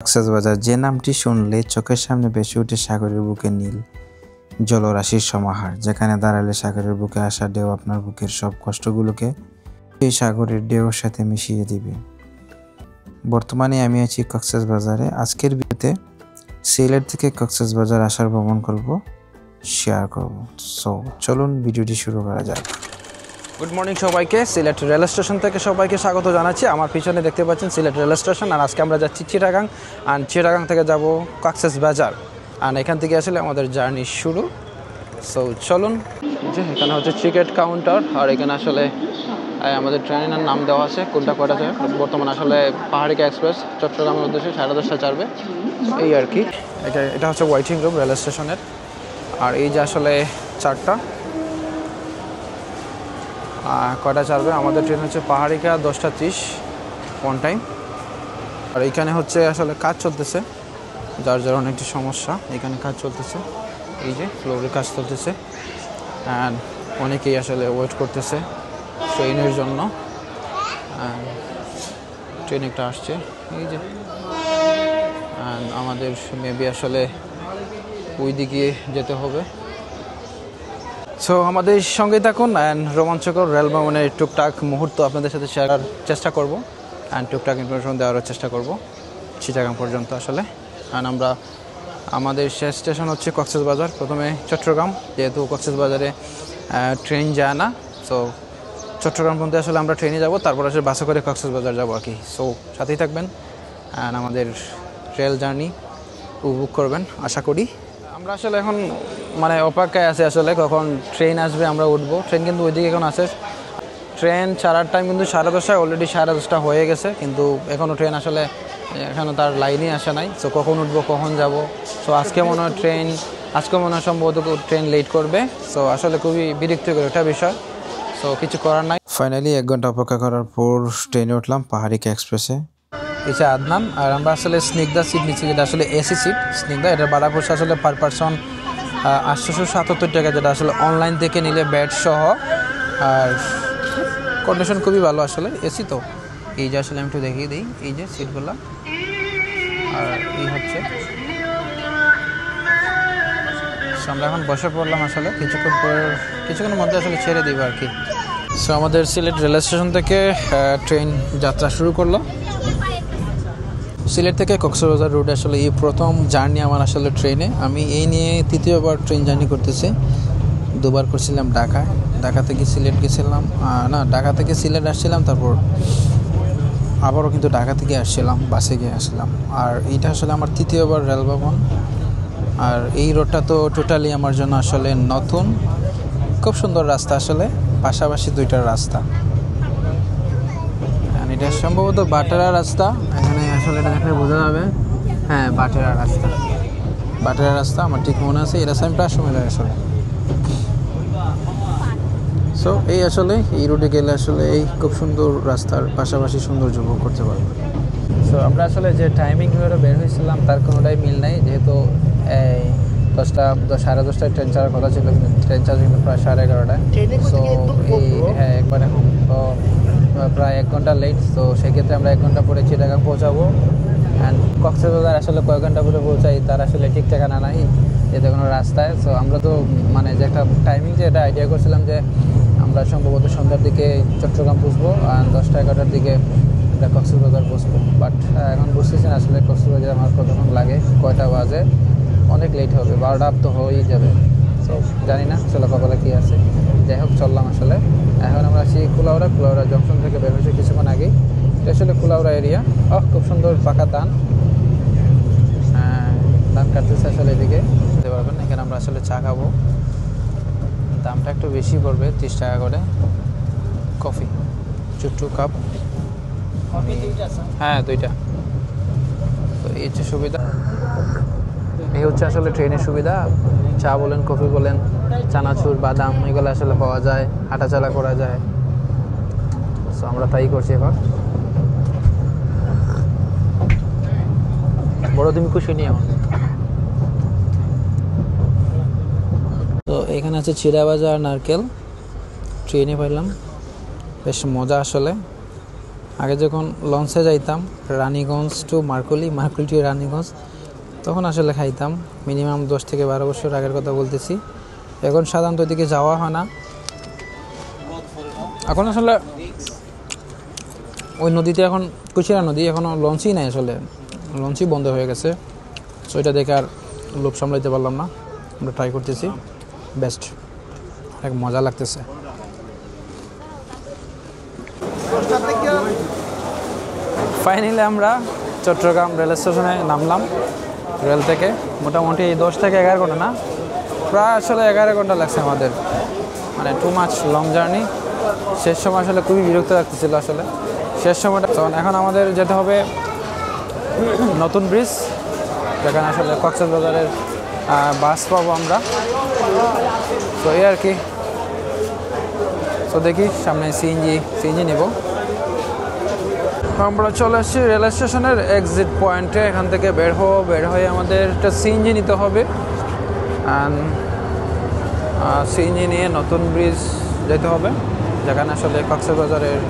কক্সবাজার যে নামটি শুনলে চোখের সামনে ভেসে ওঠে সাগরের বুকে নীল জলরাশির সমাহার, যেখানে দাঁড়ালে সাগরের বুকে আসা ঢেউ আপনার বুকের সব কষ্টগুলোকে এই সাগরের ঢেউর সাথে মিশিয়ে দিবে। বর্তমানে আমি আছি কক্সবাজারে। আজকের ভিডিওতে সিলেট থেকে কক্সবাজার আসার ভ্রমণ করব, শেয়ার করব। সো চলুন ভিডিওটি শুরু করা যাক। গুড মর্নিং সবাইকে। সিলেট রেল স্টেশন থেকে সবাইকে স্বাগত জানাচ্ছি। আমার পিছনে দেখতে পাচ্ছেন সিলেট রেল স্টেশন, আর আজকে আমরা যাচ্ছি চিটাগাং, আর চিটাগাং থেকে যাব কক্সবাজার, আর এখান থেকে আসলে আমাদের জার্নি শুরু। সো চলুন। যে এখানে হচ্ছে টিকিট কাউন্টার, আর এখানে আসলে আমাদের ট্রেনের নাম দেওয়া আছে কোনটা কয়টা যায়। বর্তমানে আসলে পাহাড়িকা এক্সপ্রেস চট্টগ্রামের উদ্দেশ্যে 10:30 ছাড়বে, এই আর কি। এটা হচ্ছে ওয়েটিং রুম রেল স্টেশনের। আর এই যে আসলে চারটা কয়টা ছাড়বে আমাদের ট্রেন হচ্ছে পাহাড়িকা 10:30 অন টাইম। আর এইখানে হচ্ছে আসলে কাজ চলতেছে, যার যার অনেকটি সমস্যা। এখানে কাজ চলতেছে, এই যে ফ্লোরের কাজ চলতেছে, অ্যান্ড অনেকেই আসলে ওয়েট করতেছে ট্রেনের জন্য। ট্রেন একটা আসছে, এই যে, অ্যান্ড আমাদের মেবি আসলে ওই দিকে যেতে হবে। সো আমাদের সঙ্গে থাকুন, অ্যান্ড রোমাঞ্চকর রেল ভ্রমণের টুকটাক মুহূর্ত আপনাদের সাথে শেয়ার করার চেষ্টা করব, অ্যান্ড টুকটাক ইনফরমেশন দেওয়ার চেষ্টা করব চিটাগাং পর্যন্ত আসলে। অ্যান্ড আমাদের শেষ স্টেশন হচ্ছে কক্সবাজার, প্রথমে চট্টগ্রাম, যেহেতু কক্সবাজারে ট্রেন যায় না। সো চট্টগ্রাম পর্যন্ত আসলে আমরা ট্রেনে যাব, তারপর আসলে বাসে করে কক্সবাজার যাবো আর কি। সো সাথেই থাকবেন, অ্যান্ড আমাদের রেল জার্নি উপভোগ করবেন আশা করি। আমরা আসলে এখন অপেক্ষায় আছে আসলে কখন ট্রেন আসবে, আমরা উঠবো। ট্রেন কিন্তু ওইদিকে এখন আসে, ট্রেন ছাড়ার টাইম কিন্তু 10:30, অলরেডি 10:30 হয়ে গেছে, কিন্তু এখনও ট্রেন আসলে এখনও তার লাইনই আসে নাই। সো কখন উঠবো, কখন যাব। সো আজকে মনে হয় সম্ভবত ট্রেন লেট করবে। সো আসলে খুবই বিরক্তিকর একটা বিষয়। সো কিছু করার নাই। ফাইনালি 1 ঘন্টা অপেক্ষা করার পর ট্রেনে উঠলাম পাহাড়িকা এক্সপ্রেসে। এটা আদনান, আর আমরা আসলে স্নিগ্ধা সিট নিচ্ছি, যেটা আসলে এসি সিট স্নিগ্ধা। এটার ভাড়া পড়ছে আসলে পার পারসন 877 টাকা, যেটা আসলে অনলাইন থেকে নিলে বেড সহ। আর কন্ডিশন খুবই ভালো আসলে, এসি তো। এই যে আসলে আমি একটু দেখিয়ে দিই, এই যে সিটগুলো, আর এই হচ্ছে। আমরা এখন বসে পড়লাম আসলে, কিছুক্ষণের মধ্যে আসলে ছেড়ে দিব আর কি। সো আমাদের সিলেট রেল স্টেশন থেকে ট্রেন যাত্রা শুরু করলো। সিলেট থেকে কক্সবাজার রুট আসলে এই প্রথম জার্নি আমার আসলে ট্রেনে। আমি এই নিয়ে তৃতীয়বার ট্রেন জার্নি করতেছি। দুবার করছিলাম ঢাকা থেকে সিলেট গেছিলাম, ঢাকা থেকে সিলেট আসছিলাম, তারপর আবারও কিন্তু ঢাকা থেকে আসছিলাম, বাসে গিয়ে আসলাম। আর এইটা আসলে আমার তৃতীয়বার রেল ভ্রমণ। আর এই রোডটা তো টোটালি আমার জন্য আসলে নতুন। খুব সুন্দর রাস্তা আসলে, পাশাপাশি দুইটা রাস্তা। এটা সম্ভবত বাটেরা রাস্তা, এখানে আসলে এটা দেখলে বোঝা যাবে। হ্যাঁ, বাটেরা রাস্তা আমার ঠিক মনে আছে। এই রাস্তা আমি প্রায় সময় লাগে আসলে। সো এই আসলে এই রুটে গেলে আসলে এই খুব সুন্দর রাস্তার পাশাপাশি সৌন্দর্য উপভোগ করতে পারবো। সো আমরা আসলে যে টাইমিং ধরে বের হয়েছিলাম তার কোনোটাই মিল নাই, যেহেতু এই 10:30 ট্রেন ছাড়ার কথা ছিল, কিন্তু ট্রেন ছাড়া কিন্তু প্রায় 11:30টায়। সো হ্যাঁ, একবার এখন তো প্রায় 1 ঘন্টা লেট। তো সেক্ষেত্রে আমরা 1 ঘন্টা পরে চিটাগাং পৌঁছাবো। অ্যান্ড কক্সবাজার আসলে কয়েক ঘন্টা পরে পৌঁছাই তার আসলে ঠিক ঠিকানা নাই যেতে কোনো রাস্তায়। সো আমরা তো যে একটা টাইমিং, যে এটা আইডিয়া করছিলাম যে আমরা সম্ভবত সন্ধ্যার দিকে চট্টগ্রাম পৌঁছবো, আর 10টা-11টার দিকে এটা কক্সবাজার পৌঁছবো। বাট এখন বুঝতেছি না আসলে কক্সবাজার আমার কতক্ষণ লাগে, কয়টা বাজে। অনেক লেট হবে, 12টা তো হয়েই যাবে। সো জানি না চলো কপালে কী আছে। যাই হোক, চললাম আসলে। এখন আমরা আছি কুলাউড়া জংশন থেকে বের হয়েছে কিছুক্ষণ আগেই। এটা আসলে কুলাউড়া এরিয়া। খুব সুন্দর পাকা ধান কাটতেছে আসলে, এদিকে বুঝতে পারবেন। এখানে আমরা আসলে চা খাবো, দামটা একটু বেশি পড়বে, 30 টাকা করে। Coffee 2 cup. হ্যাঁ, 2টা। তো এই হচ্ছে সুবিধা, এই হচ্ছে আসলে ট্রেনের সুবিধা। চা বলেন, কফি বলেন, চানাচুর, বাদাম, এগুলো আসলে পাওয়া যায়, হাঁটাচলা করা যায়। সো আমরা তাই করছি এখন। বড় তুমি খুশি নি আমাকে। তো এখানে আছে চিড়া ভাজা আর নারকেল, ট্রেনে পাইলাম, বেশ মজা আসলে। আগে যখন লঞ্চে যাইতাম রানীগঞ্জ টু মার্কুলি, মার্কুলি টু রানীগঞ্জ, তখন আসলে খাইতাম। মিনিমাম 10 থেকে 12 বছর আগের কথা বলতেছি। এখন সাধারণত ওইদিকে যাওয়া হয় না। এখন আসলে ওই নদীতে এখন কুচিরা নদী, এখনও লঞ্চই নাই, আসলে লঞ্চই বন্ধ হয়ে গেছে। সো এটা দেখে আর লোভ সামলাইতে পারলাম না, আমরা ট্রাই করতেছি। বেস্ট, অনেক মজা লাগতেছে। ফাইনালি আমরা চট্টগ্রাম রেল স্টেশনে নামলাম। রেল থেকে মোটামুটি 10 থেকে 11 ঘন্টা, না প্রায় আসলে 11 ঘন্টা লাগছে আমাদের, মানে টু মাচ লং জার্নি। শেষ সময় আসলে খুবই বিরক্ত লাগতেছিল আসলে শেষ সময়টা। তখন এখন আমাদের যেতে হবে নতুন ব্রিজ, যেখানে আসলে কক্সবাজারের বাস পাবো আমরা। তো এই আর কি। তো দেখি সামনে সিএনজি নেব। আমরা চলে আসছি রেল স্টেশনের এক্সিট পয়েন্টে। এখান থেকে বের হয়ে আমাদের একটা সিএনজি নিতে হবে। সিএনজি নিয়ে নতুন ব্রিজ যেতে হবে, যেখানে আসলে কক্সবাজারের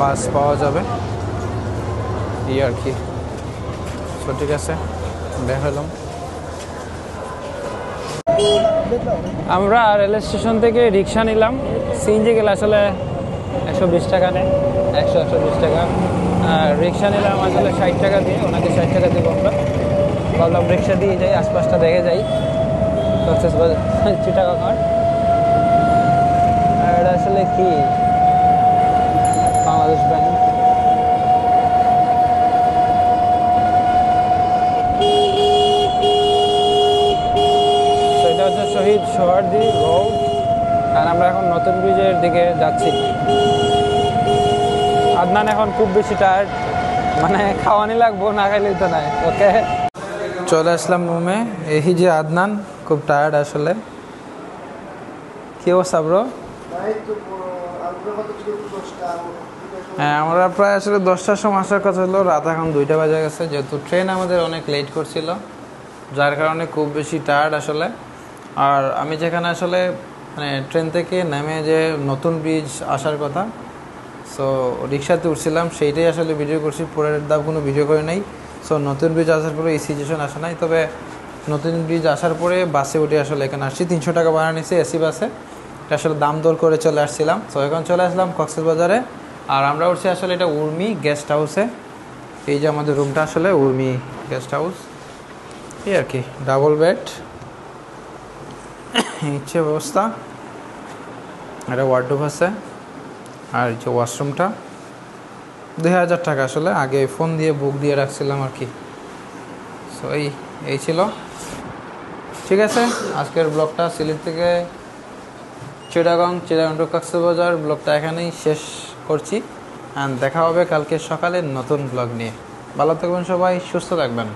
বাস পাওয়া যাবে। এই আর কি। তো ঠিক আছে, বের হলাম। আমরা রেল স্টেশন থেকে রিক্সা নিলাম। সিএনজি গেলে আসলে 120 টাকা নেয়, 120 টাকা। আর রিক্সা নিলাম আসলে 60 টাকা দিয়ে, ওনাকে 60 টাকা দিব আমরা। ভাবলাম রিক্সা দিয়ে যাই, আশপাশটা দেখে যাই কক্সবাজার চিটাগাং। আর এটা আসলে কি বাংলাদেশ ব্যাংক। এটা হচ্ছে শহীদ সোহরাওয়ার্দী রোড। আর আমরা এখন নতুন ব্রিজের দিকে যাচ্ছি। আদনান এখন খুব বেশি টায়ার্ড, মানে খাওয়ানি লাগবো, না খাইলেই তো নাই। ওকে, চলে আসলাম রুমে। এই যে আদনান খুব টায়ার্ড আসলে। কি অবস্থা ব্রো? হ্যাঁ, আমরা প্রায় আসলে 10টার সময় আসার কথা হলো, রাত এখন 2টা বাজে গেছে। যেহেতু ট্রেন আমাদের অনেক লেট করছিল, যার কারণে খুব বেশি টায়ার্ড আসলে। আর আমি যেখানে আসলে মানে ট্রেন থেকে নেমে যে নতুন ব্রিজ আসার কথা, সো রিক্সাতে উঠছিলাম, সেইটাই আসলে ভিডিও করছি। পরের দাম কোনো ভিডিও করে নাই। সো নতুন ব্রিজ আসার পরে এই সিচুয়েশন আসে নাই। তবে নতুন ব্রিজ আসার পরে বাসে উঠে আসলে এখানে আসছি। 300 টাকা ভাড়া নিয়েছি এসি বাসে। এটা আসলে দাম দর করে চলে আসছিলাম। সো এখন চলে আসলাম কক্সবাজারে। আর আমরা উঠছি আসলে এটা উর্মি গেস্ট হাউসে। এই যে আমাদের রুমটা আসলে উর্মি গেস্ট হাউস। এই আর কি, ডাবল বেড, ইচ্ছে ব্যবস্থা। এটা ওয়ার্ডরোব আছে। আর এই যে ওয়াশরুমটা 2000 টাকা আসলে, আগে ফোন দিয়ে বুক দিয়ে রাখছিলাম আর কি। সো এই ছিল। ঠিক আছে, আজকের ব্লগটা সিলেট থেকে চিটাগাং টু কক্সবাজার ব্লগটা এখানেই শেষ করছি। অ্যান্ড দেখা হবে কালকে সকালে নতুন ব্লগ নিয়ে। ভালো থাকবেন সবাই, সুস্থ থাকবেন।